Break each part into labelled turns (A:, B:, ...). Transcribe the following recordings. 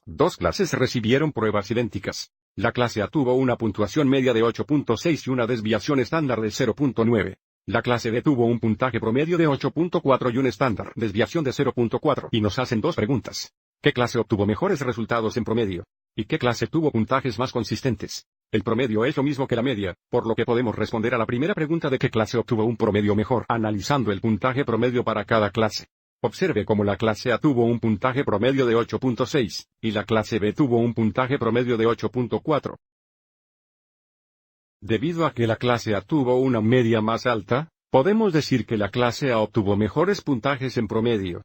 A: Dos clases recibieron pruebas idénticas. La clase A tuvo una puntuación media de 8.6 y una desviación estándar de 0.9. La clase B tuvo un puntaje promedio de 8.4 y un estándar desviación de 0.4. Y nos hacen dos preguntas. ¿Qué clase obtuvo mejores resultados en promedio? ¿Y qué clase tuvo puntajes más consistentes? El promedio es lo mismo que la media, por lo que podemos responder a la primera pregunta de qué clase obtuvo un promedio mejor analizando el puntaje promedio para cada clase. Observe cómo la clase A tuvo un puntaje promedio de 8.6, y la clase B tuvo un puntaje promedio de 8.4. Debido a que la clase A tuvo una media más alta, podemos decir que la clase A obtuvo mejores puntajes en promedio.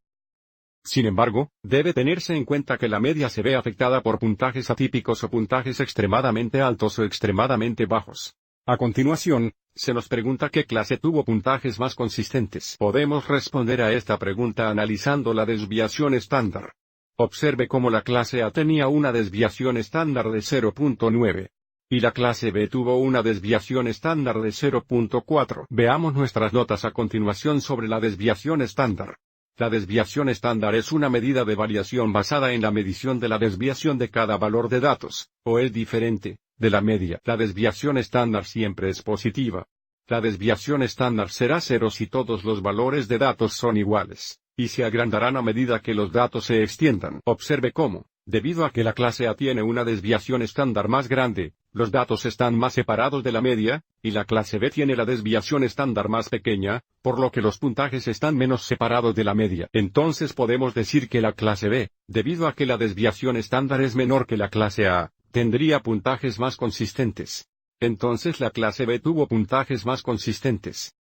A: Sin embargo, debe tenerse en cuenta que la media se ve afectada por puntajes atípicos o puntajes extremadamente altos o extremadamente bajos. A continuación, se nos pregunta qué clase tuvo puntajes más consistentes. Podemos responder a esta pregunta analizando la desviación estándar. Observe cómo la clase A tenía una desviación estándar de 0.9. Y la clase B tuvo una desviación estándar de 0.4. Veamos nuestras notas a continuación sobre la desviación estándar. La desviación estándar es una medida de variación basada en la medición de la desviación de cada valor de datos, o es diferente, de la media. La desviación estándar siempre es positiva. La desviación estándar será 0 si todos los valores de datos son iguales, y se agrandarán a medida que los datos se extiendan. Observe cómo, debido a que la clase A tiene una desviación estándar más grande, los datos están más separados de la media, y la clase B tiene la desviación estándar más pequeña, por lo que los puntajes están menos separados de la media. Entonces podemos decir que la clase B, debido a que la desviación estándar es menor que la clase A, tendría puntajes más consistentes. Entonces la clase B tuvo puntajes más consistentes.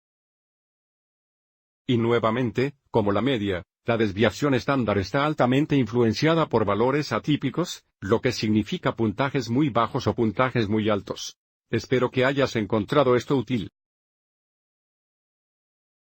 A: Y nuevamente, como la media, la desviación estándar está altamente influenciada por valores atípicos, lo que significa puntajes muy bajos o puntajes muy altos. Espero que hayas encontrado esto útil.